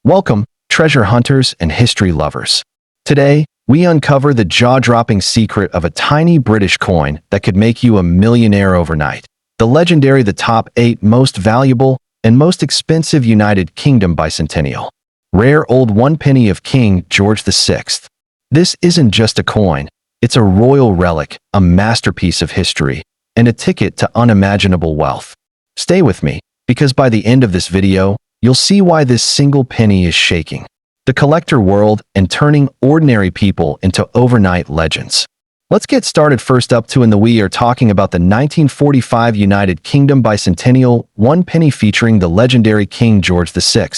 Welcome, treasure hunters and history lovers. Today, we uncover the jaw-dropping secret of a tiny British coin that could make you a millionaire overnight. The top 8 most valuable and most expensive United Kingdom bicentennial. Rare old 1 penny of King George VI. This isn't just a coin, it's a royal relic, a masterpiece of history, and a ticket to unimaginable wealth. Stay with me, because by the end of this video, you'll see why this single penny is shaking the collector world and turning ordinary people into overnight legends. Let's get started. First up we are talking about the 1945 United Kingdom bicentennial 1 penny featuring the legendary King George VI,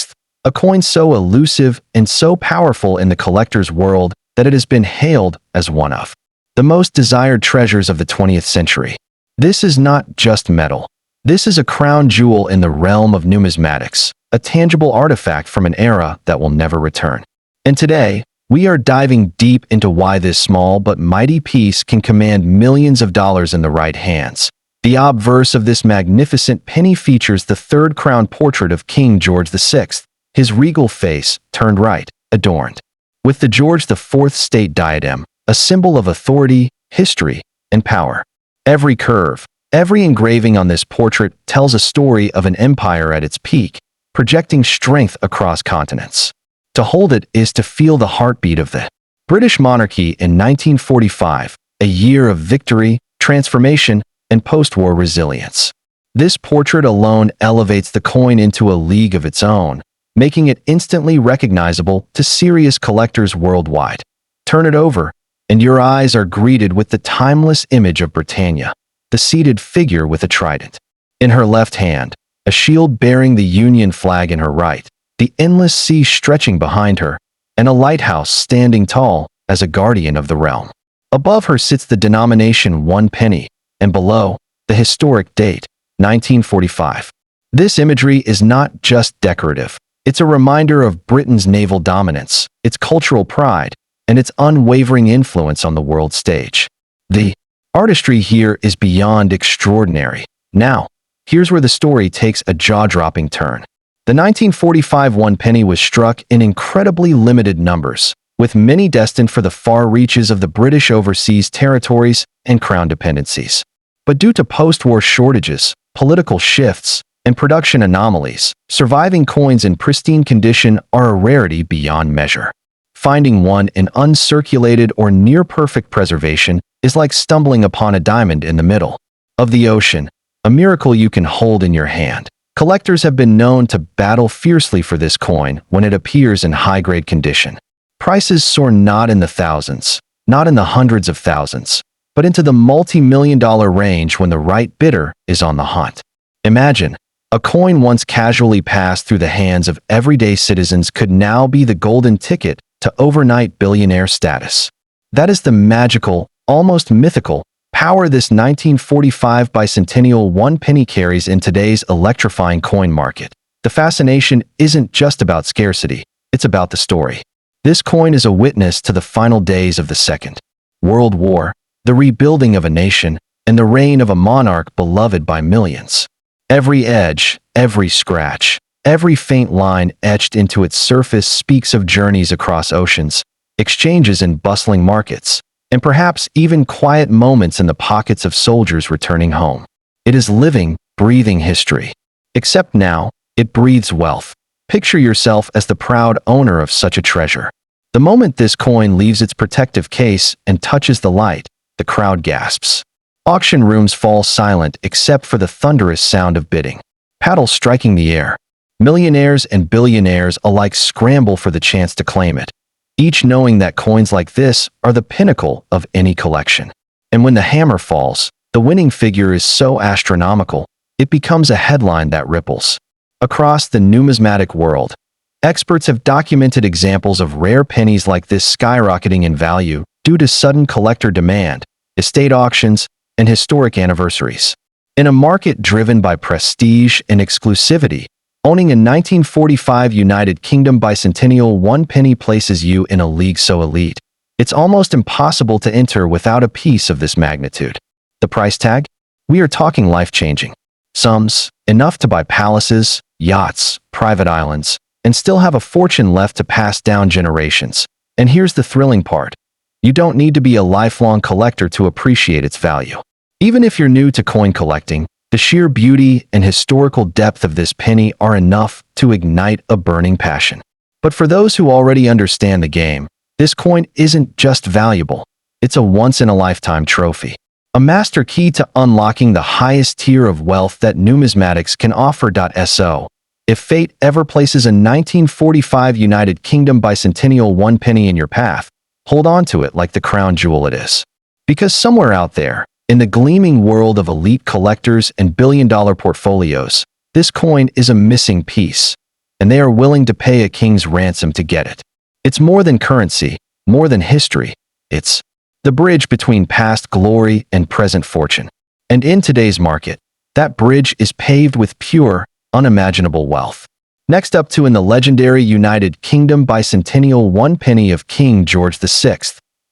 a coin so elusive and so powerful in the collector's world that it has been hailed as one of the most desired treasures of the 20th century. This is not just metal. This is a crown jewel in the realm of numismatics, a tangible artifact from an era that will never return. And today, we are diving deep into why this small but mighty piece can command millions of dollars in the right hands. The obverse of this magnificent penny features the third crown portrait of King George VI, his regal face turned right, adorned with the George IV state diadem, a symbol of authority, history, and power. Every curve, every engraving on this portrait tells a story of an empire at its peak, projecting strength across continents. To hold it is to feel the heartbeat of the British monarchy in 1945, a year of victory, transformation, and post-war resilience. This portrait alone elevates the coin into a league of its own, making it instantly recognizable to serious collectors worldwide. Turn it over, and your eyes are greeted with the timeless image of Britannia, the seated figure with a trident in her left hand, a shield bearing the Union flag in her right, the endless sea stretching behind her, and a lighthouse standing tall as a guardian of the realm. Above her sits the denomination 1 penny, and below, the historic date, 1945. This imagery is not just decorative. It's a reminder of Britain's naval dominance, its cultural pride, and its unwavering influence on the world stage. The artistry here is beyond extraordinary. Now, here's where the story takes a jaw-dropping turn. The 1945 1 penny was struck in incredibly limited numbers, with many destined for the far reaches of the British overseas territories and crown dependencies. But due to post-war shortages, political shifts, and production anomalies, surviving coins in pristine condition are a rarity beyond measure. Finding one in uncirculated or near-perfect preservation is like stumbling upon a diamond in the middle of the ocean, a miracle you can hold in your hand. Collectors have been known to battle fiercely for this coin when it appears in high-grade condition. Prices soar not in the thousands, not in the hundreds of thousands, but into the multi-million-dollar range when the right bidder is on the hunt. Imagine, a coin once casually passed through the hands of everyday citizens could now be the golden ticket to overnight billionaire status. That is the magical, almost mythical, power this 1945 bicentennial 1 penny carries in today's electrifying coin market. The fascination isn't just about scarcity, it's about the story. This coin is a witness to the final days of the Second World War, the rebuilding of a nation, and the reign of a monarch beloved by millions. Every edge, every scratch, every faint line etched into its surface speaks of journeys across oceans, exchanges in bustling markets, and perhaps even quiet moments in the pockets of soldiers returning home. It is living, breathing history. Except now, it breathes wealth. Picture yourself as the proud owner of such a treasure. The moment this coin leaves its protective case and touches the light, the crowd gasps. Auction rooms fall silent except for the thunderous sound of bidding. Paddles striking the air. Millionaires and billionaires alike scramble for the chance to claim it, each knowing that coins like this are the pinnacle of any collection. And when the hammer falls, the winning figure is so astronomical, it becomes a headline that ripples across the numismatic world. Experts have documented examples of rare pennies like this skyrocketing in value due to sudden collector demand, estate auctions, and historic anniversaries. In a market driven by prestige and exclusivity, owning a 1945 United Kingdom bicentennial 1 penny places you in a league so elite, it's almost impossible to enter without a piece of this magnitude. The price tag? We are talking life-changing sums, enough to buy palaces, yachts, private islands, and still have a fortune left to pass down generations. And here's the thrilling part. You don't need to be a lifelong collector to appreciate its value. Even if you're new to coin collecting, the sheer beauty and historical depth of this penny are enough to ignite a burning passion. But for those who already understand the game, this coin isn't just valuable, it's a once-in-a-lifetime trophy. A master key to unlocking the highest tier of wealth that numismatics can offer. So, if fate ever places a 1945 United Kingdom bicentennial 1 penny in your path, hold on to it like the crown jewel it is. Because somewhere out there, in the gleaming world of elite collectors and billion-dollar portfolios, this coin is a missing piece, and they are willing to pay a king's ransom to get it. It's more than currency, more than history. It's the bridge between past glory and present fortune. And in today's market, that bridge is paved with pure, unimaginable wealth. Next up in the legendary United Kingdom bicentennial 1 penny of King George VI,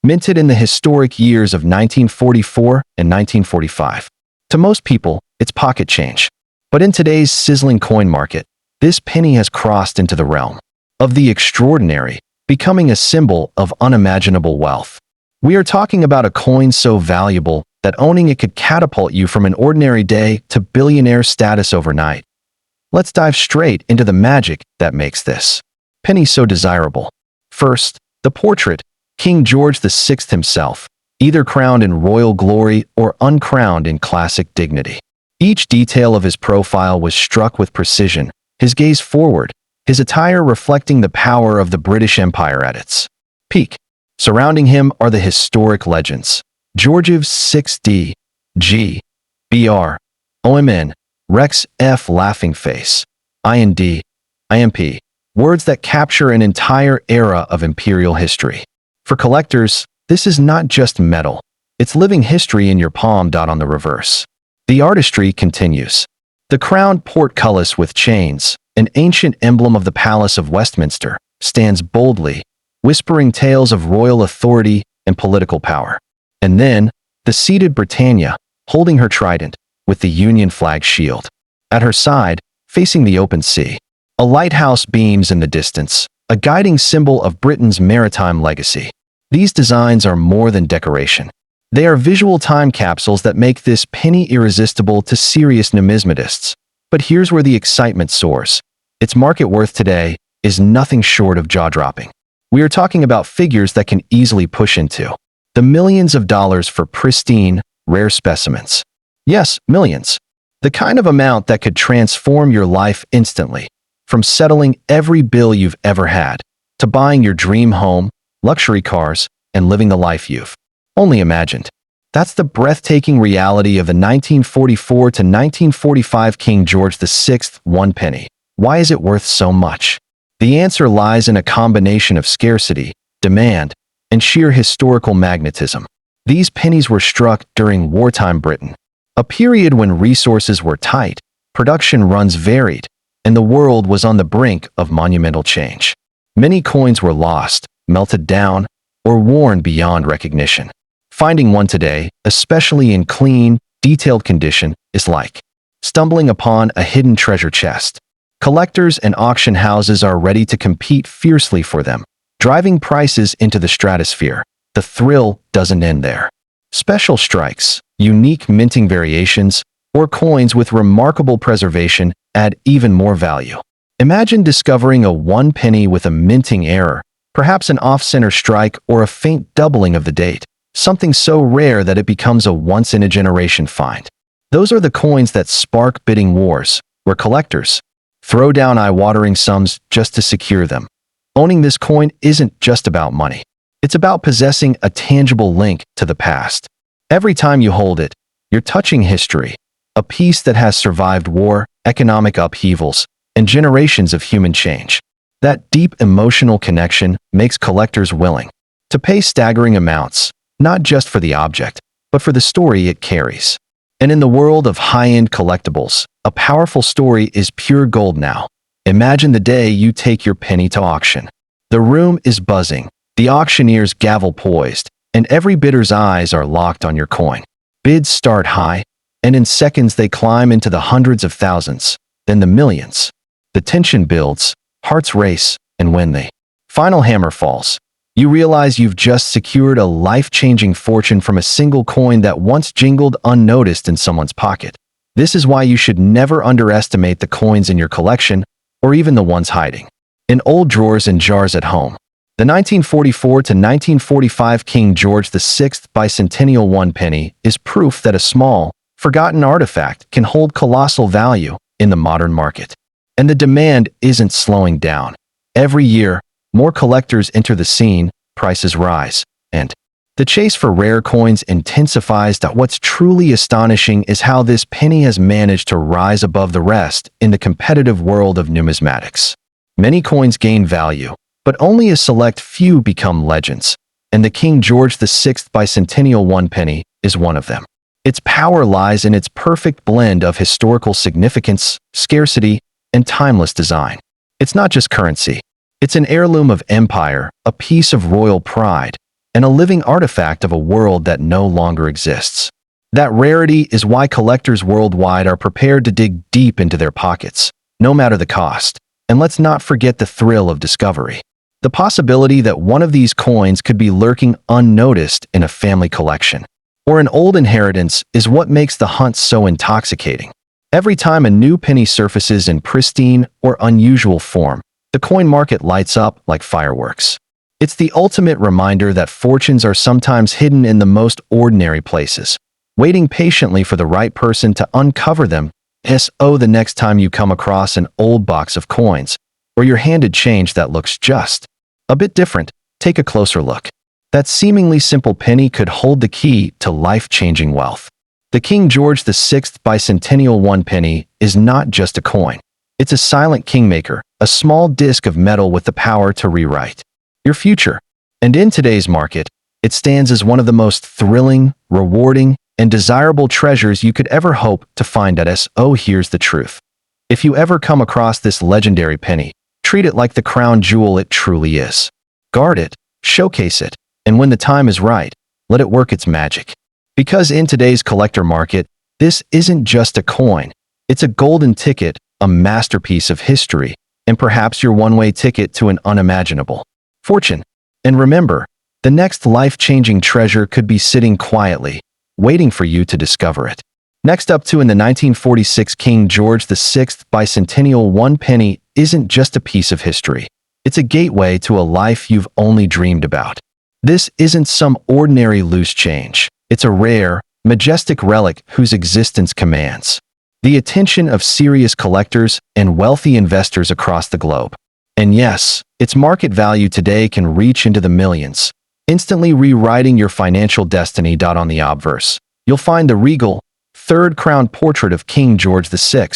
minted in the historic years of 1944 and 1945. To most people, it's pocket change. But in today's sizzling coin market, this penny has crossed into the realm of the extraordinary, becoming a symbol of unimaginable wealth. We are talking about a coin so valuable that owning it could catapult you from an ordinary day to billionaire status overnight. Let's dive straight into the magic that makes this penny so desirable. First, the portrait, King George VI himself, either crowned in royal glory or uncrowned in classic dignity. Each detail of his profile was struck with precision, his gaze forward, his attire reflecting the power of the British Empire at its peak. Surrounding him are the historic legends: George VI G. Br. OMN, Rex F. Laughing Face, IND, IMP, words that capture an entire era of imperial history. For collectors, this is not just metal, it's living history in your palm. On the reverse, the artistry continues. The crowned portcullis with chains, an ancient emblem of the Palace of Westminster, stands boldly, whispering tales of royal authority and political power. And then, the seated Britannia, holding her trident, with the Union flag shield. At her side, facing the open sea, a lighthouse beams in the distance, a guiding symbol of Britain's maritime legacy. These designs are more than decoration. They are visual time capsules that make this penny irresistible to serious numismatists. But here's where the excitement soars. Its market worth today is nothing short of jaw-dropping. We are talking about figures that can easily push into the millions of dollars for pristine, rare specimens. Yes, millions. The kind of amount that could transform your life instantly, from settling every bill you've ever had, to buying your dream home, luxury cars, and living the life you've only imagined. That's the breathtaking reality of the 1944 to 1945 King George VI 1 penny. Why is it worth so much? The answer lies in a combination of scarcity, demand, and sheer historical magnetism. These pennies were struck during wartime Britain, a period when resources were tight, production runs varied, and the world was on the brink of monumental change. Many coins were lost, melted down, or worn beyond recognition. Finding one today, especially in clean, detailed condition, is like stumbling upon a hidden treasure chest. Collectors and auction houses are ready to compete fiercely for them, driving prices into the stratosphere. The thrill doesn't end there. Special strikes, unique minting variations, or coins with remarkable preservation add even more value. Imagine discovering a 1 penny with a minting error, perhaps an off-center strike or a faint doubling of the date, something so rare that it becomes a once-in-a-generation find. Those are the coins that spark bidding wars, where collectors throw down eye-watering sums just to secure them. Owning this coin isn't just about money. It's about possessing a tangible link to the past. Every time you hold it, you're touching history, a piece that has survived war, economic upheavals, and generations of human change. That deep emotional connection makes collectors willing to pay staggering amounts, not just for the object, but for the story it carries. And in the world of high-end collectibles, a powerful story is pure gold now. Imagine the day you take your penny to auction. The room is buzzing, the auctioneer's gavel poised, and every bidder's eyes are locked on your coin. Bids start high, and in seconds they climb into the hundreds of thousands, then the millions. The tension builds, Hearts race, and when the final hammer falls, you realize you've just secured a life-changing fortune from a single coin that once jingled unnoticed in someone's pocket. This is why you should never underestimate the coins in your collection, or even the ones hiding in old drawers and jars at home. The 1944 to 1945 King George VI bicentennial 1 penny is proof that a small, forgotten artifact can hold colossal value in the modern market. And the demand isn't slowing down. Every year, more collectors enter the scene, prices rise, and the chase for rare coins intensifies. What's truly astonishing is how this penny has managed to rise above the rest in the competitive world of numismatics. Many coins gain value, but only a select few become legends, and the King George VI bicentennial 1 penny is one of them. Its power lies in its perfect blend of historical significance, scarcity, and timeless design. It's not just currency. It's an heirloom of empire, a piece of royal pride, and a living artifact of a world that no longer exists. That rarity is why collectors worldwide are prepared to dig deep into their pockets, no matter the cost. And let's not forget the thrill of discovery. The possibility that one of these coins could be lurking unnoticed in a family collection or an old inheritance is what makes the hunt so intoxicating. Every time a new penny surfaces in pristine or unusual form, the coin market lights up like fireworks. It's the ultimate reminder that fortunes are sometimes hidden in the most ordinary places, waiting patiently for the right person to uncover them. The next time you come across an old box of coins, or you're handed change that looks just a bit different, take a closer look. That seemingly simple penny could hold the key to life-changing wealth. The King George VI bicentennial 1 penny is not just a coin. It's a silent kingmaker, a small disc of metal with the power to rewrite your future. And in today's market, it stands as one of the most thrilling, rewarding, and desirable treasures you could ever hope to find at Here's the truth. If you ever come across this legendary penny, treat it like the crown jewel it truly is. Guard it, showcase it, and when the time is right, let it work its magic. Because in today's collector market, this isn't just a coin. It's a golden ticket, a masterpiece of history, and perhaps your one-way ticket to an unimaginable fortune. And remember, the next life-changing treasure could be sitting quietly, waiting for you to discover it. Next up in the 1946 King George VI bicentennial 1 penny isn't just a piece of history. It's a gateway to a life you've only dreamed about. This isn't some ordinary loose change. It's a rare, majestic relic whose existence commands the attention of serious collectors and wealthy investors across the globe. And yes, its market value today can reach into the millions, instantly rewriting your financial destiny. On the obverse, you'll find the regal, third-crowned portrait of King George VI,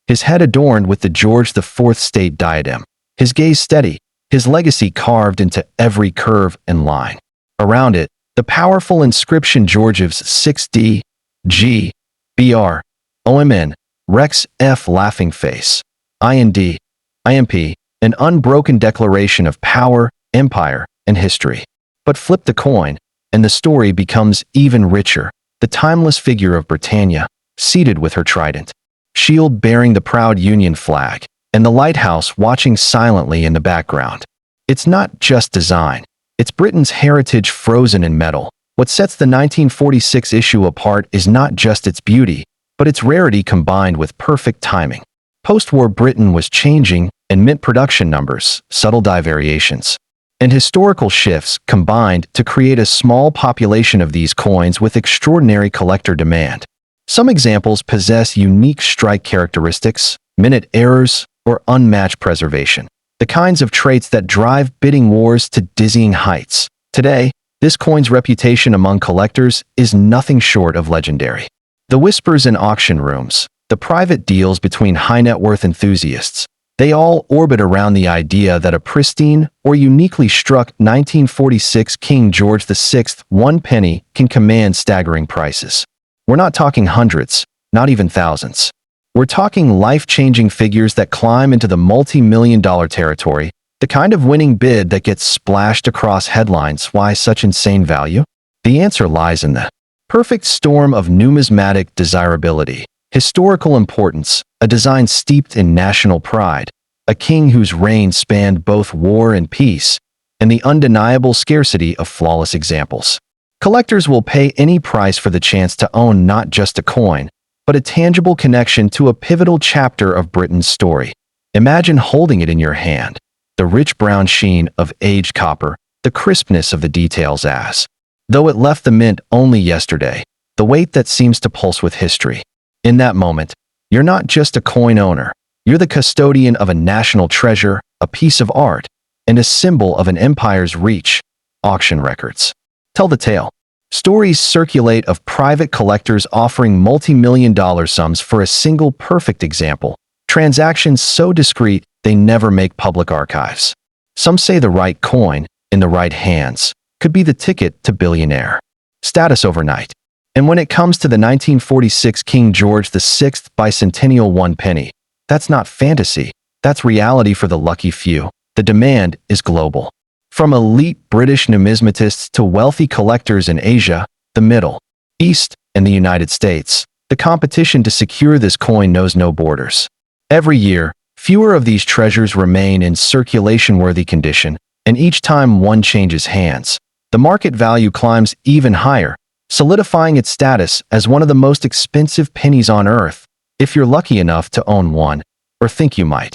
his head adorned with the George IV state diadem, his gaze steady, his legacy carved into every curve and line. Around it, the powerful inscription George's 6D, G, BR, OMN, Rex F laughing face, IND, IMP, an unbroken declaration of power, empire, and history. But flip the coin, and the story becomes even richer. The timeless figure of Britannia, seated with her trident, shield bearing the proud Union flag, and the lighthouse watching silently in the background. It's not just design. It's Britain's heritage frozen in metal. What sets the 1946 issue apart is not just its beauty, but its rarity combined with perfect timing. Post-war Britain was changing, and mint production numbers, subtle variations, and historical shifts combined to create a small population of these coins with extraordinary collector demand. Some examples possess unique strike characteristics, minute errors, or unmatched preservation, the kinds of traits that drive bidding wars to dizzying heights. Today, this coin's reputation among collectors is nothing short of legendary. The whispers in auction rooms, the private deals between high-net-worth enthusiasts, they all orbit around the idea that a pristine or uniquely struck 1946 King George VI 1 penny can command staggering prices. We're not talking hundreds, not even thousands. We're talking life-changing figures that climb into the multi-million-dollar territory, the kind of winning bid that gets splashed across headlines. Why such insane value? The answer lies in the perfect storm of numismatic desirability, historical importance, a design steeped in national pride, a king whose reign spanned both war and peace, and the undeniable scarcity of flawless examples. Collectors will pay any price for the chance to own not just a coin, but a tangible connection to a pivotal chapter of Britain's story. Imagine holding it in your hand, the rich brown sheen of aged copper, the crispness of the details as though it left the mint only yesterday, the weight that seems to pulse with history. In that moment, you're not just a coin owner, you're the custodian of a national treasure, a piece of art, and a symbol of an empire's reach. Auction records tell the tale. Stories circulate of private collectors offering multi-million-dollar sums for a single perfect example, transactions so discreet they never make public archives. Some say the right coin, in the right hands, could be the ticket to billionaire status overnight. And when it comes to the 1946 King George VI bicentennial 1 penny, that's not fantasy, that's reality for the lucky few. The demand is global. From elite British numismatists to wealthy collectors in Asia, the Middle East, and the United States, the competition to secure this coin knows no borders. Every year, fewer of these treasures remain in circulation-worthy condition, and each time one changes hands, the market value climbs even higher, solidifying its status as one of the most expensive pennies on earth. If you're lucky enough to own one, or think you might,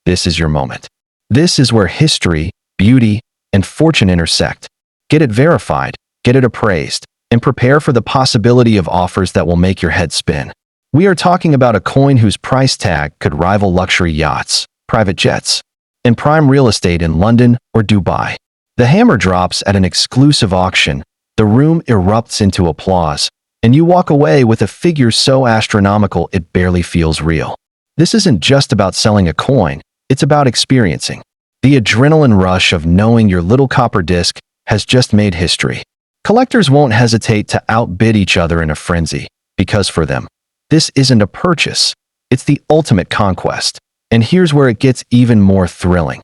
this is your moment. This is where history, beauty, and fortune intersect. Get it verified, get it appraised, and prepare for the possibility of offers that will make your head spin. We are talking about a coin whose price tag could rival luxury yachts, private jets, and prime real estate in London or Dubai. The hammer drops at an exclusive auction, the room erupts into applause, and you walk away with a figure so astronomical it barely feels real. This isn't just about selling a coin, it's about experiencing the adrenaline rush of knowing your little copper disc has just made history. Collectors won't hesitate to outbid each other in a frenzy, because for them, this isn't a purchase, it's the ultimate conquest. And here's where it gets even more thrilling.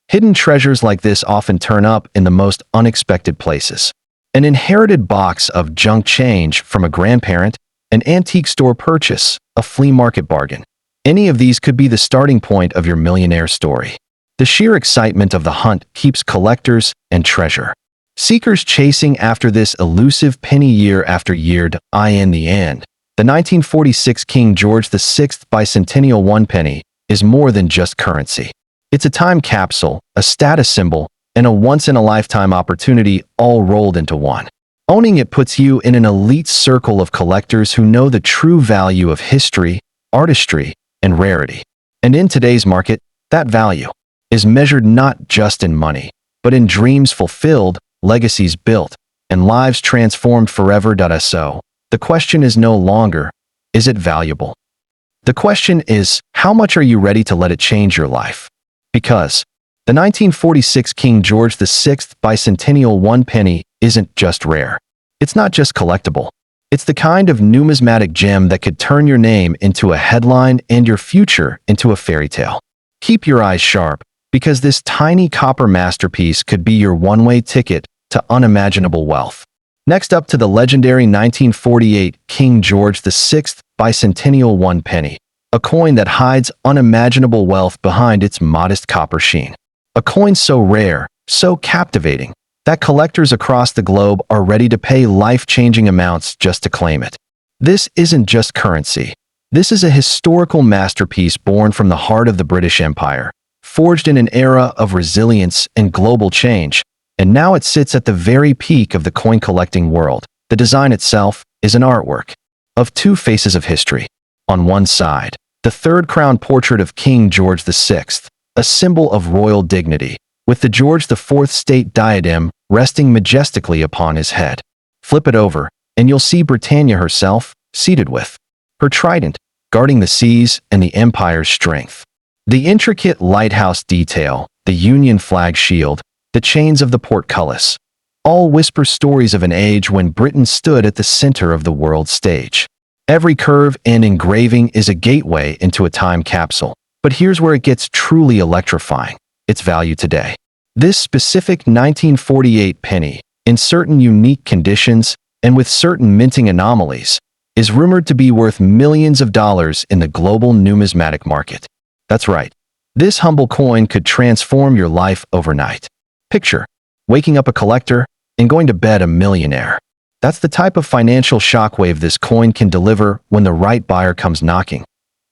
Hidden treasures like this often turn up in the most unexpected places. An inherited box of junk change from a grandparent, an antique store purchase, a flea market bargain. Any of these could be the starting point of your millionaire story. The sheer excitement of the hunt keeps collectors and treasure seekers chasing after this elusive penny year after year. In the end, the 1946 King George VI bicentennial 1 penny is more than just currency. It's a time capsule, a status symbol, and a once-in-a-lifetime opportunity all rolled into one. Owning it puts you in an elite circle of collectors who know the true value of history, artistry, and rarity. And in today's market, that value is measured not just in money, but in dreams fulfilled, legacies built, and lives transformed forever. So, the question is no longer, is it valuable? The question is, how much are you ready to let it change your life? Because the 1946 King George VI bicentennial 1 penny isn't just rare. It's not just collectible. It's the kind of numismatic gem that could turn your name into a headline and your future into a fairy tale. Keep your eyes sharp, because this tiny copper masterpiece could be your one-way ticket to unimaginable wealth. Next up to the legendary 1948 King George VI bicentennial 1 penny, a coin that hides unimaginable wealth behind its modest copper sheen. A coin so rare, so captivating, that collectors across the globe are ready to pay life-changing amounts just to claim it. This isn't just currency. This is a historical masterpiece born from the heart of the British Empire, forged in an era of resilience and global change, and now it sits at the very peak of the coin-collecting world. The design itself is an artwork of two faces of history. On one side, the third crown portrait of King George VI, a symbol of royal dignity, with the George IV state diadem resting majestically upon his head. Flip it over, and you'll see Britannia herself, seated with her trident, guarding the seas and the empire's strength. The intricate lighthouse detail, the Union flag shield, the chains of the portcullis, all whisper stories of an age when Britain stood at the center of the world stage. Every curve and engraving is a gateway into a time capsule. But here's where it gets truly electrifying: its value today. This specific 1948 penny, in certain unique conditions and with certain minting anomalies, is rumored to be worth millions of dollars in the global numismatic market. That's right. This humble coin could transform your life overnight. Picture waking up a collector and going to bed a millionaire. That's the type of financial shockwave this coin can deliver when the right buyer comes knocking.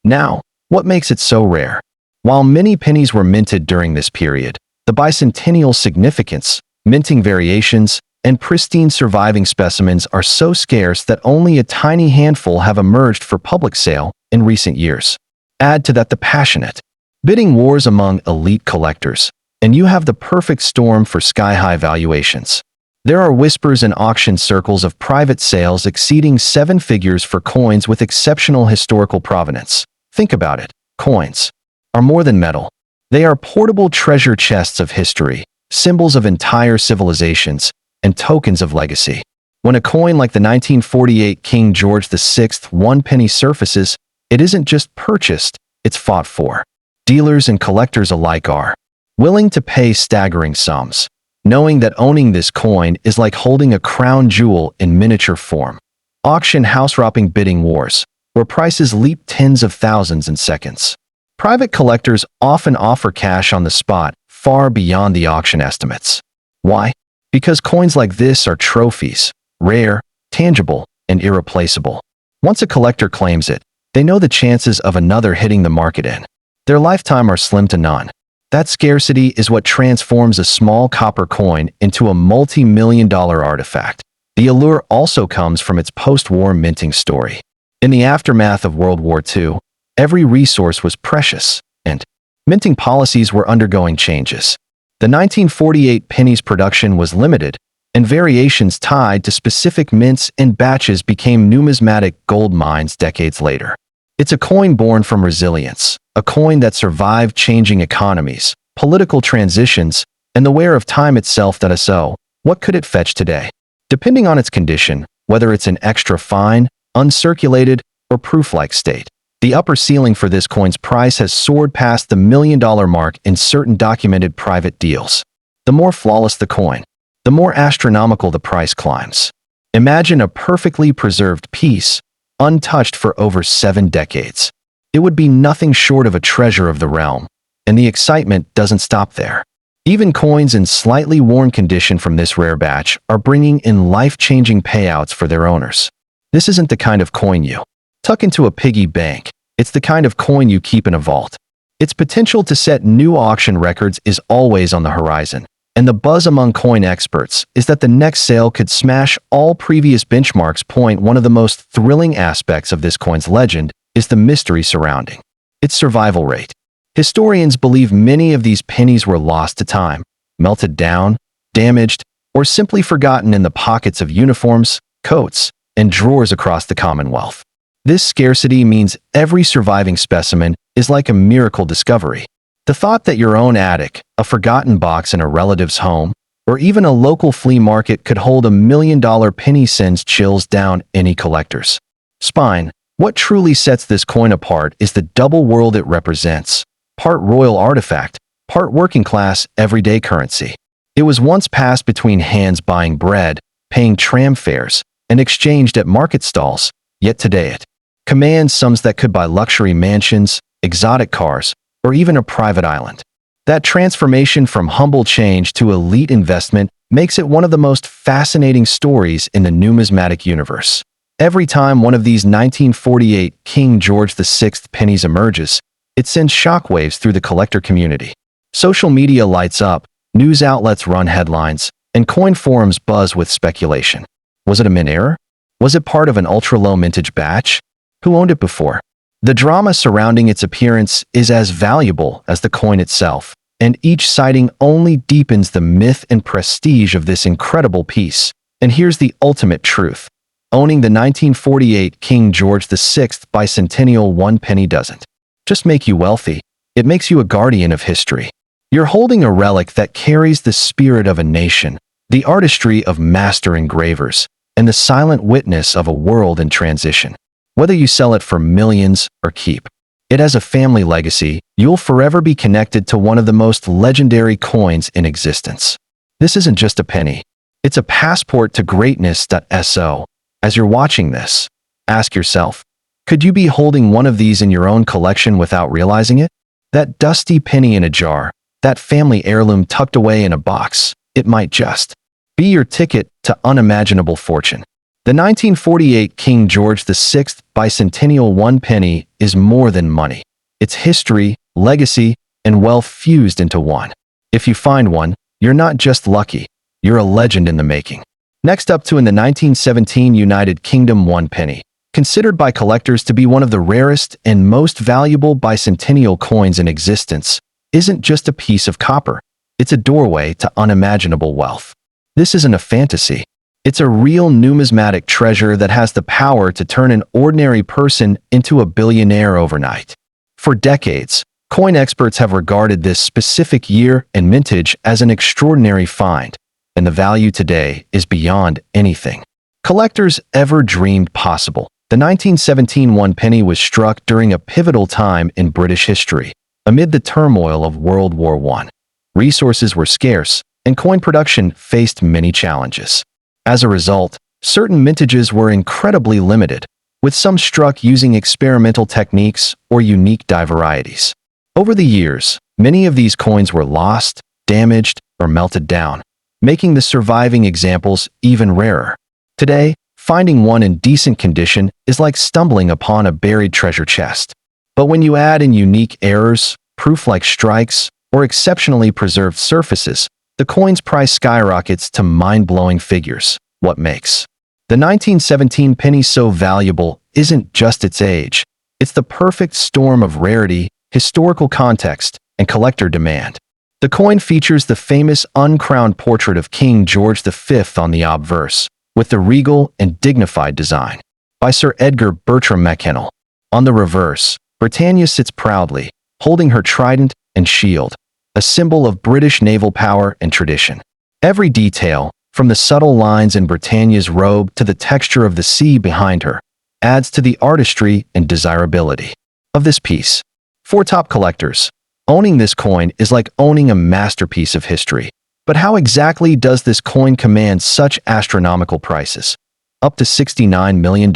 Now, what makes it so rare? While many pennies were minted during this period, the bicentennial significance, minting variations, and pristine surviving specimens are so scarce that only a tiny handful have emerged for public sale in recent years. Add to that the passionate bidding wars among elite collectors, and you have the perfect storm for sky-high valuations. There are whispers in auction circles of private sales exceeding 7 figures for coins with exceptional historical provenance. Think about it. Coins are more than metal. They are portable treasure chests of history, symbols of entire civilizations, and tokens of legacy. When a coin like the 1948 King George VI 1 penny surfaces, it isn't just purchased, it's fought for. Dealers and collectors alike are willing to pay staggering sums, knowing that owning this coin is like holding a crown jewel in miniature form. Auction house-ropping bidding wars, where prices leap tens of thousands in seconds. Private collectors often offer cash on the spot, far beyond the auction estimates. Why? Because coins like this are trophies, rare, tangible, and irreplaceable. Once a collector claims it, they know the chances of another hitting the market in their lifetime are slim to none. That scarcity is what transforms a small copper coin into a multi-million-dollar artifact. The allure also comes from its post-war minting story. In the aftermath of World War II, every resource was precious, and minting policies were undergoing changes. The 1948 penny's production was limited, and variations tied to specific mints and batches became numismatic gold mines decades later. It's a coin born from resilience, a coin that survived changing economies, political transitions, and the wear of time itself. So, what could it fetch today? Depending on its condition, whether it's an extra fine, uncirculated, or proof-like state, the upper ceiling for this coin's price has soared past the $1 million mark in certain documented private deals. The more flawless the coin, the more astronomical the price climbs. Imagine a perfectly preserved piece, untouched for over 7 decades. It would be nothing short of a treasure of the realm, and the excitement doesn't stop there. Even coins in slightly worn condition from this rare batch are bringing in life-changing payouts for their owners. This isn't the kind of coin you tuck into a piggy bank. It's the kind of coin you keep in a vault. Its potential to set new auction records is always on the horizon, and the buzz among coin experts is that the next sale could smash all previous benchmarks. One of the most thrilling aspects of this coin's legend is the mystery surrounding its survival rate. Historians believe many of these pennies were lost to time, melted down, damaged, or simply forgotten in the pockets of uniforms, coats, and drawers across the Commonwealth. This scarcity means every surviving specimen is like a miracle discovery. The thought that your own attic, a forgotten box in a relative's home, or even a local flea market could hold $1 million penny sends chills down any collector's spine. What truly sets this coin apart is the double world it represents: part royal artifact, part working class everyday currency. It was once passed between hands buying bread, paying tram fares, and exchanged at market stalls, yet today it commands sums that could buy luxury mansions, exotic cars, or even a private island. That transformation from humble change to elite investment makes it one of the most fascinating stories in the numismatic universe. Every time one of these 1948 King George VI pennies emerges, it sends shockwaves through the collector community. Social media lights up, news outlets run headlines, and coin forums buzz with speculation. Was it a mint error? Was it part of an ultra-low mintage batch? Who owned it before? The drama surrounding its appearance is as valuable as the coin itself, and each sighting only deepens the myth and prestige of this incredible piece. And here's the ultimate truth. Owning the 1948 King George VI bicentennial 1 penny doesn't just make you wealthy, it makes you a guardian of history. You're holding a relic that carries the spirit of a nation, the artistry of master engravers, and the silent witness of a world in transition. Whether you sell it for millions or keep it as a family legacy, you'll forever be connected to one of the most legendary coins in existence. This isn't just a penny. It's a passport to greatness. So, as you're watching this, ask yourself, could you be holding one of these in your own collection without realizing it? That dusty penny in a jar, that family heirloom tucked away in a box, it might just be your ticket to unimaginable fortune. The 1948 King George VI bicentennial 1 penny is more than money. It's history, legacy, and wealth fused into one. If you find one, you're not just lucky, you're a legend in the making. Next up in the 1917 United Kingdom 1 penny, considered by collectors to be one of the rarest and most valuable bicentennial coins in existence, isn't just a piece of copper. It's a doorway to unimaginable wealth. This isn't a fantasy. It's a real numismatic treasure that has the power to turn an ordinary person into a billionaire overnight. For decades, coin experts have regarded this specific year and mintage as an extraordinary find, and the value today is beyond anything collectors ever dreamed possible. The 1917 1 penny was struck during a pivotal time in British history, amid the turmoil of World War I. Resources were scarce, and coin production faced many challenges. As a result, certain mintages were incredibly limited, with some struck using experimental techniques or unique die varieties. Over the years, many of these coins were lost, damaged, or melted down, making the surviving examples even rarer. Today, finding one in decent condition is like stumbling upon a buried treasure chest. But when you add in unique errors, proof-like strikes, or exceptionally preserved surfaces, the coin's price skyrockets to mind-blowing figures. What makes the 1917 penny so valuable isn't just its age, it's the perfect storm of rarity, historical context, and collector demand. The coin features the famous uncrowned portrait of King George V on the obverse, with the regal and dignified design by Sir Edgar Bertram Mackennal. On the reverse, Britannia sits proudly, holding her trident and shield, a symbol of British naval power and tradition. Every detail, from the subtle lines in Britannia's robe to the texture of the sea behind her, adds to the artistry and desirability of this piece. For top collectors, owning this coin is like owning a masterpiece of history. But how exactly does this coin command such astronomical prices? Up to $69 million?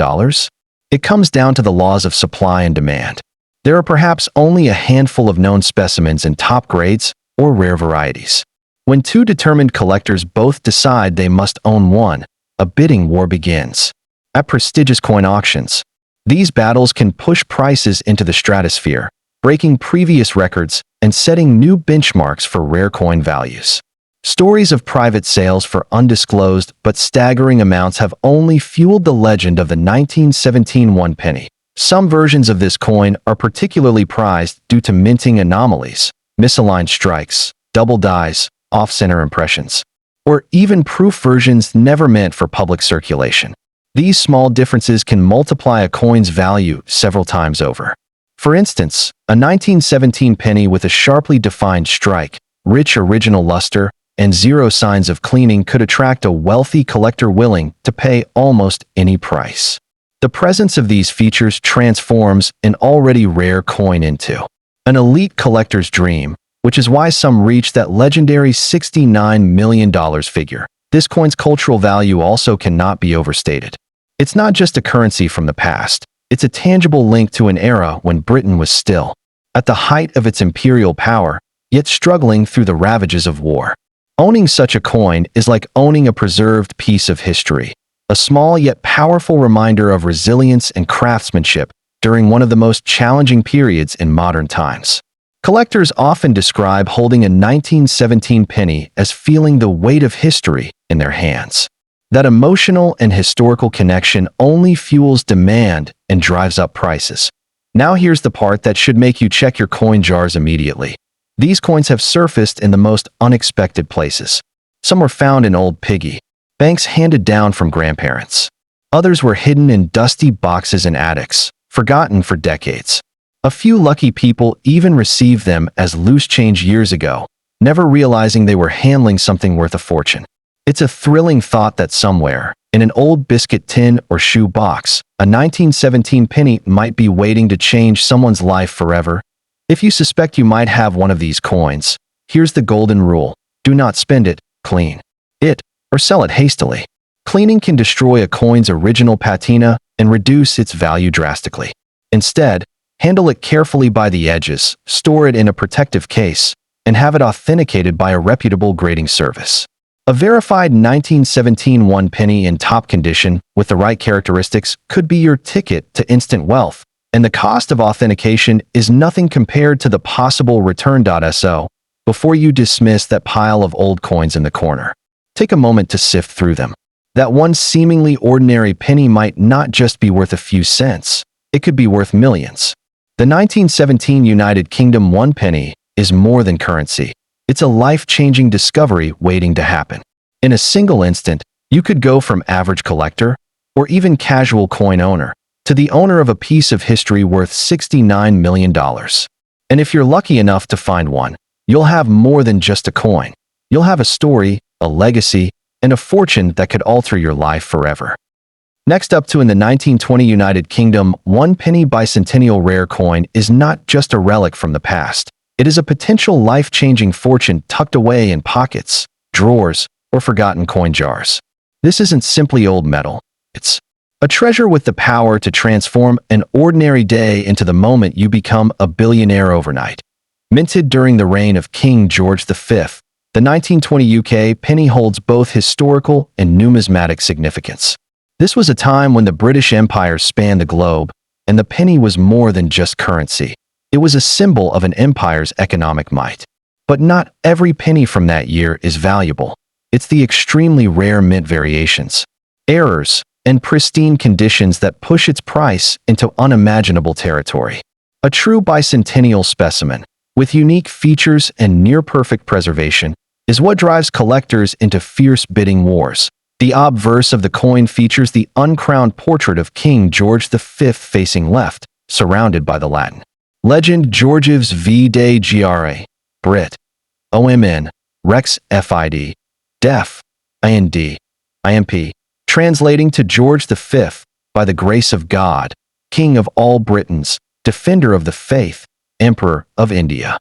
It comes down to the laws of supply and demand. There are perhaps only a handful of known specimens in top grades or rare varieties. When two determined collectors both decide they must own one, a bidding war begins. At prestigious coin auctions, these battles can push prices into the stratosphere, breaking previous records and setting new benchmarks for rare coin values. Stories of private sales for undisclosed but staggering amounts have only fueled the legend of the 1917 1 penny. Some versions of this coin are particularly prized due to minting anomalies, misaligned strikes, double dies, off-center impressions, or even proof versions never meant for public circulation. These small differences can multiply a coin's value several times over. For instance, a 1917 penny with a sharply defined strike, rich original luster, and zero signs of cleaning could attract a wealthy collector willing to pay almost any price. The presence of these features transforms an already rare coin into an elite collector's dream, which is why some reach that legendary $69 million figure. This coin's cultural value also cannot be overstated. It's not just a currency from the past. It's a tangible link to an era when Britain was still at the height of its imperial power, yet struggling through the ravages of war. Owning such a coin is like owning a preserved piece of history, a small yet powerful reminder of resilience and craftsmanship during one of the most challenging periods in modern times. Collectors often describe holding a 1917 penny as feeling the weight of history in their hands. That emotional and historical connection only fuels demand and drives up prices. Now here's the part that should make you check your coin jars immediately. These coins have surfaced in the most unexpected places. Some were found in old piggy banks handed down from grandparents. Others were hidden in dusty boxes in attics, forgotten for decades. A few lucky people even received them as loose change years ago, never realizing they were handling something worth a fortune. It's a thrilling thought that somewhere, in an old biscuit tin or shoe box, a 1917 penny might be waiting to change someone's life forever. If you suspect you might have one of these coins, here's the golden rule. Do not spend it, clean it, or sell it hastily. Cleaning can destroy a coin's original patina and reduce its value drastically. Instead, Handle it carefully by the edges, store it in a protective case, and have it authenticated by a reputable grading service. A verified 1917 one penny in top condition with the right characteristics could be your ticket to instant wealth, and the cost of authentication is nothing compared to the possible return.so. Before you dismiss that pile of old coins in the corner, take a moment to sift through them. That one seemingly ordinary penny might not just be worth a few cents, it could be worth millions. The 1917 United Kingdom one penny is more than currency. It's a life-changing discovery waiting to happen. In a single instant, you could go from average collector, or even casual coin owner, to the owner of a piece of history worth $69 million. And if you're lucky enough to find one, you'll have more than just a coin. You'll have a story, a legacy, and a fortune that could alter your life forever. Next up, in the 1920 United Kingdom, one penny bicentennial rare coin is not just a relic from the past. It is a potential life-changing fortune tucked away in pockets, drawers, or forgotten coin jars. This isn't simply old metal. It's a treasure with the power to transform an ordinary day into the moment you become a billionaire overnight. Minted during the reign of King George V, the 1920 UK penny holds both historical and numismatic significance. This was a time when the British Empire spanned the globe, and the penny was more than just currency. It was a symbol of an empire's economic might. But not every penny from that year is valuable. It's the extremely rare mint variations, errors, and pristine conditions that push its price into unimaginable territory. A true bicentennial specimen, with unique features and near-perfect preservation, is what drives collectors into fierce bidding wars. The obverse of the coin features the uncrowned portrait of King George V facing left, surrounded by the Latin legend Georgives v de Gra, Brit, OMN, Rex Fid, Def, IND, IMP, translating to George V, by the grace of God, King of all Britons, Defender of the Faith, Emperor of India.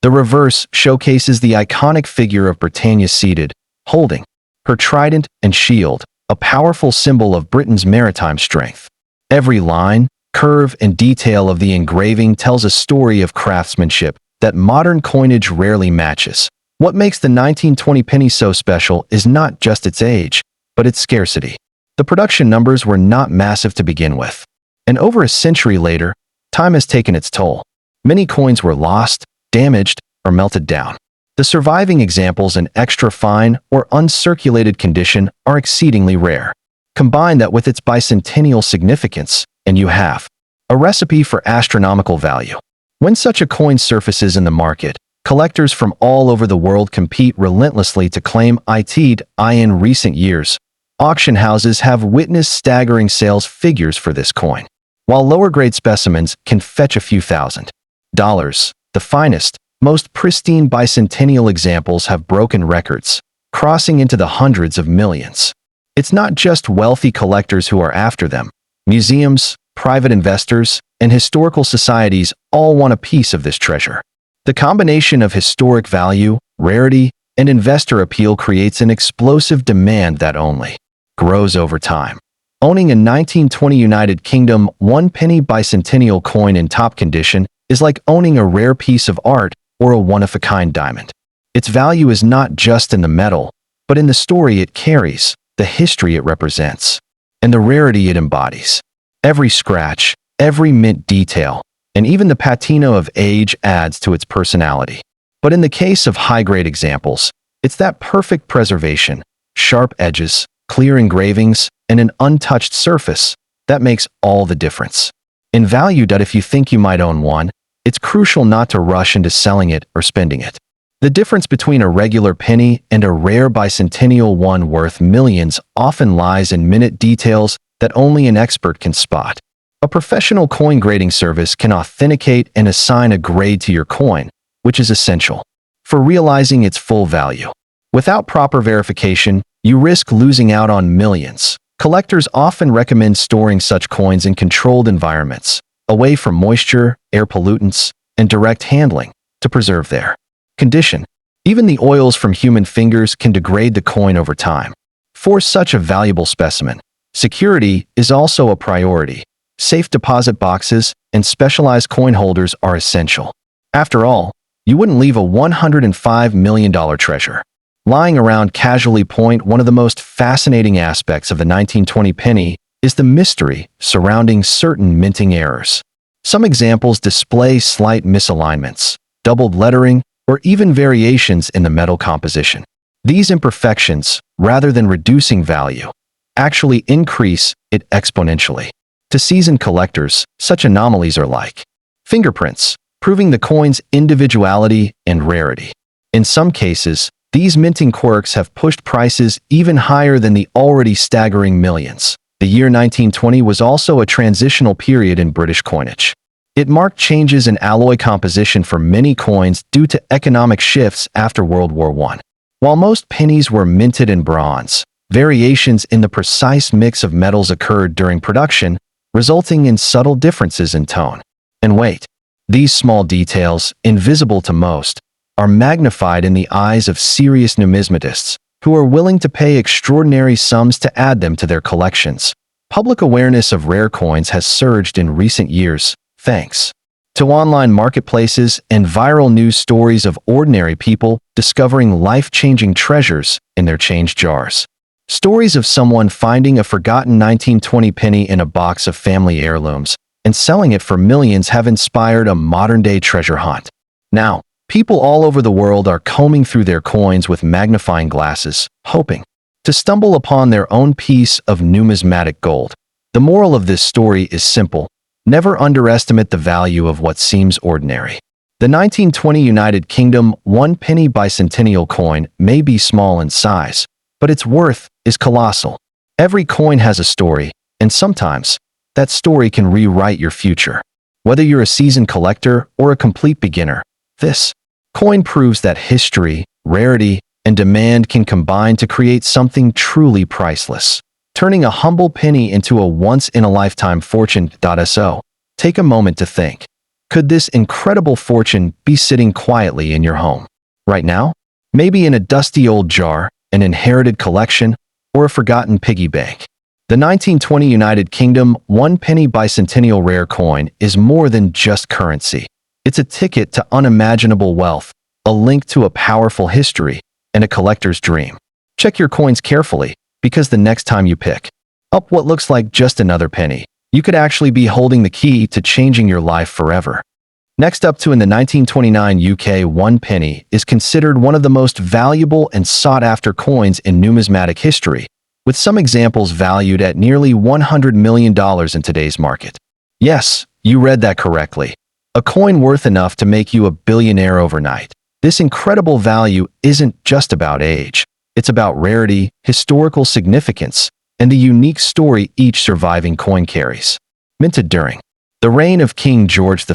The reverse showcases the iconic figure of Britannia seated, holding her trident and shield, a powerful symbol of Britain's maritime strength. Every line, curve, and detail of the engraving tells a story of craftsmanship that modern coinage rarely matches. What makes the 1920 penny so special is not just its age, but its scarcity. The production numbers were not massive to begin with, and over a century later, time has taken its toll. Many coins were lost, damaged, or melted down. The surviving examples in extra fine or uncirculated condition are exceedingly rare. Combine that with its bicentennial significance, and you have a recipe for astronomical value. When such a coin surfaces in the market, collectors from all over the world compete relentlessly to claim it. In recent years, auction houses have witnessed staggering sales figures for this coin. While lower-grade specimens can fetch a few $1,000s, the finest, most pristine bicentennial examples have broken records, crossing into the hundreds of millions. It's not just wealthy collectors who are after them. Museums, private investors, and historical societies all want a piece of this treasure. The combination of historic value, rarity, and investor appeal creates an explosive demand that only grows over time. Owning a 1920 United Kingdom one penny bicentennial coin in top condition is like owning a rare piece of art or a one-of-a-kind diamond. Its value is not just in the metal, but in the story it carries, the history it represents, and the rarity it embodies. Every scratch, every mint detail, and even the patina of age adds to its personality. But in the case of high-grade examples, it's that perfect preservation, sharp edges, clear engravings, and an untouched surface that makes all the difference. In value, if you think you might own one, it's crucial not to rush into selling it or spending it. The difference between a regular penny and a rare bicentennial one worth millions often lies in minute details that only an expert can spot. A professional coin grading service can authenticate and assign a grade to your coin, which is essential for realizing its full value. Without proper verification, you risk losing out on millions. Collectors often recommend storing such coins in controlled environments, away from moisture, air pollutants, and direct handling, to preserve their condition. Even the oils from human fingers can degrade the coin over time. For such a valuable specimen, security is also a priority. safe deposit boxes, and specialized coin holders are essential. After all, you wouldn't leave a $105 million treasure lying around casually. One of the most fascinating aspects of the 1920 penny is the mystery surrounding certain minting errors. Some examples display slight misalignments, doubled lettering, or even variations in the metal composition. These imperfections, rather than reducing value, actually increase it exponentially. To seasoned collectors, such anomalies are like fingerprints, proving the coin's individuality and rarity. In some cases, these minting quirks have pushed prices even higher than the already staggering millions. The year 1920 was also a transitional period in British coinage. It marked changes in alloy composition for many coins due to economic shifts after World War I. While most pennies were minted in bronze, variations in the precise mix of metals occurred during production, resulting in subtle differences in tone and weight. These small details, invisible to most, are magnified in the eyes of serious numismatists who are willing to pay extraordinary sums to add them to their collections. Public awareness of rare coins has surged in recent years, thanks to online marketplaces and viral news stories of ordinary people discovering life-changing treasures in their change jars. Stories of someone finding a forgotten 1920 penny in a box of family heirlooms and selling it for millions have inspired a modern-day treasure hunt. Now, people all over the world are combing through their coins with magnifying glasses, hoping to stumble upon their own piece of numismatic gold. The moral of this story is simple: never underestimate the value of what seems ordinary. The 1920 United Kingdom 1 penny bicentennial coin may be small in size, but its worth is colossal. Every coin has a story, and sometimes that story can rewrite your future. Whether you're a seasoned collector or a complete beginner, this coin proves that history, rarity, and demand can combine to create something truly priceless, turning a humble penny into a once-in-a-lifetime fortune. So, take a moment to think. Could this incredible fortune be sitting quietly in your home right now? Maybe in a dusty old jar, an inherited collection, or a forgotten piggy bank. The 1920 United Kingdom 1 penny bicentennial rare coin is more than just currency. It's a ticket to unimaginable wealth, a link to a powerful history, and a collector's dream. Check your coins carefully, because the next time you pick up what looks like just another penny, you could actually be holding the key to changing your life forever. Next up, in the 1929 UK 1 penny is considered one of the most valuable and sought-after coins in numismatic history, with some examples valued at nearly $100 million in today's market. Yes, you read that correctly. A coin worth enough to make you a billionaire overnight. This incredible value isn't just about age. It's about rarity, historical significance, and the unique story each surviving coin carries. Minted during the reign of King George V,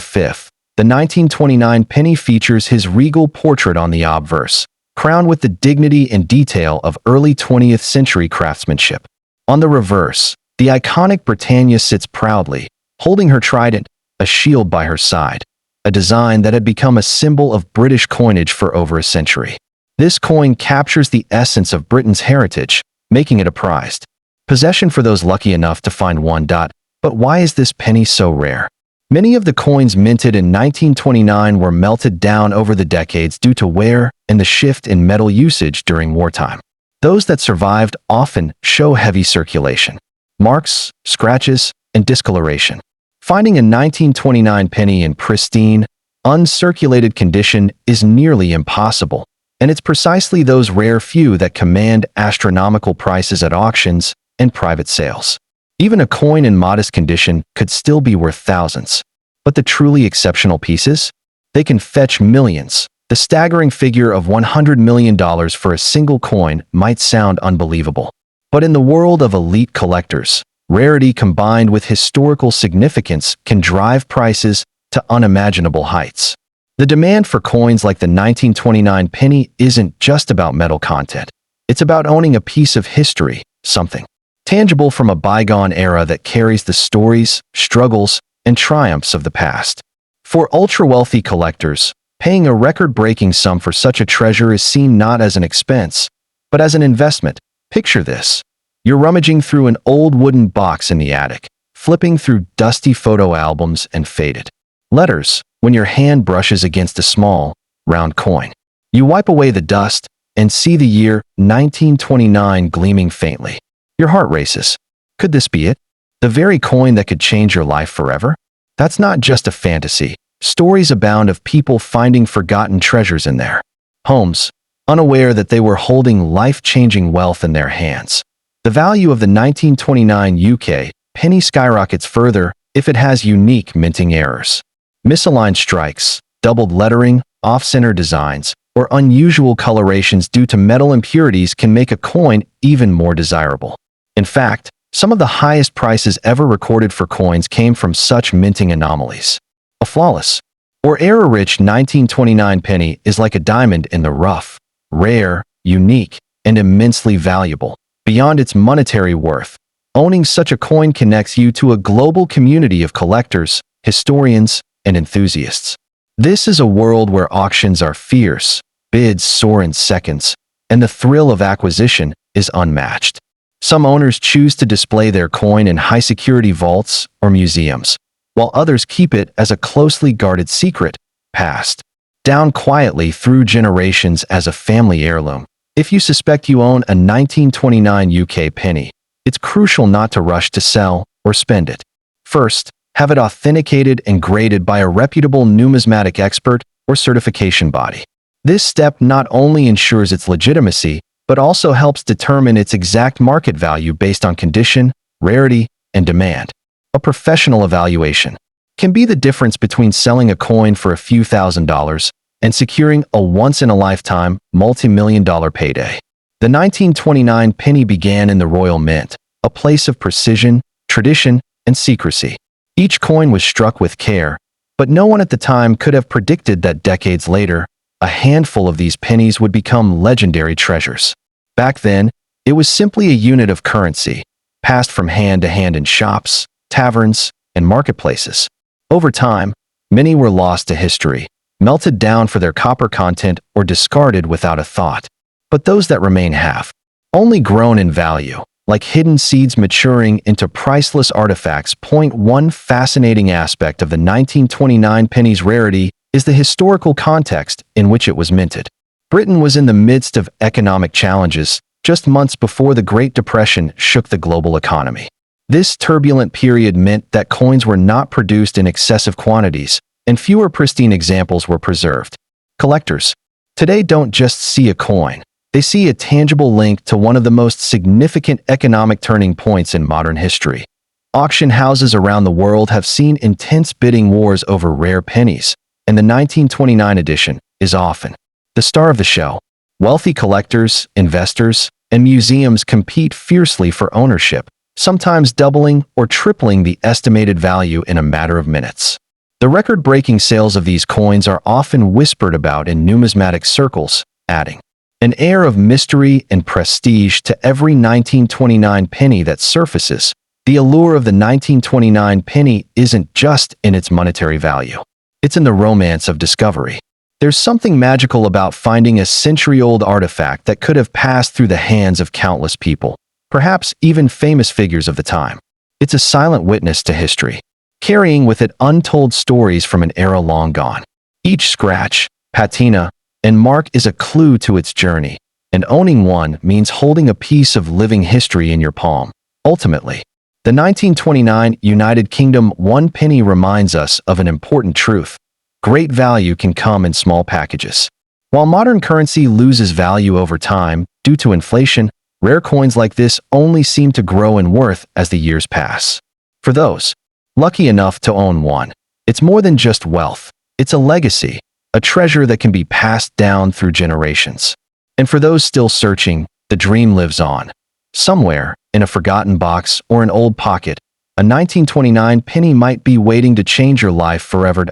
the 1929 penny features his regal portrait on the obverse, crowned with the dignity and detail of early 20th century craftsmanship. On the reverse, the iconic Britannia sits proudly, holding her trident, a shield by her side, a design that had become a symbol of British coinage for over a century. This coin captures the essence of Britain's heritage, making it a prized possession for those lucky enough to find one. But why is this penny so rare? Many of the coins minted in 1929 were melted down over the decades due to wear and the shift in metal usage during wartime. Those that survived often show heavy circulation, marks, scratches, and discoloration. Finding a 1929 penny in pristine, uncirculated condition is nearly impossible, and it's precisely those rare few that command astronomical prices at auctions and private sales. Even a coin in modest condition could still be worth thousands. But the truly exceptional pieces? They can fetch millions. The staggering figure of $100 million for a single coin might sound unbelievable. But in the world of elite collectors, rarity combined with historical significance can drive prices to unimaginable heights. The demand for coins like the 1929 penny isn't just about metal content. It's about owning a piece of history, something tangible from a bygone era that carries the stories, struggles, and triumphs of the past. For ultra-wealthy collectors, paying a record-breaking sum for such a treasure is seen not as an expense, but as an investment. Picture this. You're rummaging through an old wooden box in the attic, flipping through dusty photo albums and faded letters when your hand brushes against a small, round coin. You wipe away the dust and see the year 1929 gleaming faintly. Your heart races. Could this be it? The very coin that could change your life forever? That's not just a fantasy. Stories abound of people finding forgotten treasures in their homes, unaware that they were holding life-changing wealth in their hands. The value of the 1929 UK penny skyrockets further if it has unique minting errors. Misaligned strikes, doubled lettering, off-center designs, or unusual colorations due to metal impurities can make a coin even more desirable. In fact, some of the highest prices ever recorded for coins came from such minting anomalies. A flawless or error-rich 1929 penny is like a diamond in the rough, rare, unique, and immensely valuable. Beyond its monetary worth, owning such a coin connects you to a global community of collectors, historians, and enthusiasts. This is a world where auctions are fierce, bids soar in seconds, and the thrill of acquisition is unmatched. Some owners choose to display their coin in high-security vaults or museums, while others keep it as a closely guarded secret, passed down quietly through generations as a family heirloom. If you suspect you own a 1929 UK penny, it's crucial not to rush to sell or spend it. First, have it authenticated and graded by a reputable numismatic expert or certification body. This step not only ensures its legitimacy, but also helps determine its exact market value based on condition, rarity, and demand. A professional evaluation can be the difference between selling a coin for a few $1,000s and securing a once-in-a-lifetime, multi-million-dollar payday. The 1929 penny began in the Royal Mint, a place of precision, tradition, and secrecy. Each coin was struck with care, but no one at the time could have predicted that decades later, a handful of these pennies would become legendary treasures. Back then, it was simply a unit of currency, passed from hand to hand in shops, taverns, and marketplaces. Over time, many were lost to history, melted down for their copper content, or discarded without a thought. But those that remain have only grown in value, like hidden seeds maturing into priceless artifacts. One fascinating aspect of the 1929 penny's rarity is the historical context in which it was minted. Britain was in the midst of economic challenges just months before the Great Depression shook the global economy. This turbulent period meant that coins were not produced in excessive quantities, and fewer pristine examples were preserved. Collectors today don't just see a coin. They see a tangible link to one of the most significant economic turning points in modern history. Auction houses around the world have seen intense bidding wars over rare pennies, and the 1929 edition is often the star of the show. Wealthy collectors, investors, and museums compete fiercely for ownership, sometimes doubling or tripling the estimated value in a matter of minutes. The record-breaking sales of these coins are often whispered about in numismatic circles, adding an air of mystery and prestige to every 1929 penny that surfaces. The allure of the 1929 penny isn't just in its monetary value. It's in the romance of discovery. There's something magical about finding a century-old artifact that could have passed through the hands of countless people, perhaps even famous figures of the time. It's a silent witness to history, carrying with it untold stories from an era long gone. Each scratch, patina, and mark is a clue to its journey, and owning one means holding a piece of living history in your palm. Ultimately, the 1929 United Kingdom 1 penny reminds us of an important truth. Great value can come in small packages. While modern currency loses value over time due to inflation, rare coins like this only seem to grow in worth as the years pass. For those lucky enough to own one, it's more than just wealth. It's a legacy, a treasure that can be passed down through generations. And for those still searching, the dream lives on. Somewhere, in a forgotten box or an old pocket, a 1929 penny might be waiting to change your life forever.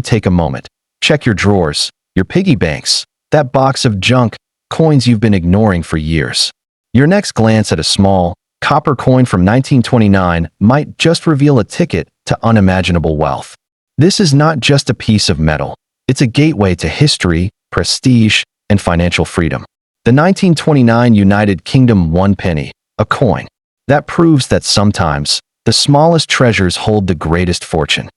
Take a moment. Check your drawers, your piggy banks, that box of junk coins you've been ignoring for years. Your next glance at a small, copper coin from 1929 might just reveal a ticket to unimaginable wealth. This is not just a piece of metal. It's a gateway to history, prestige, and financial freedom. The 1929 United Kingdom 1 penny, a coin that proves that sometimes The smallest treasures hold the greatest fortune.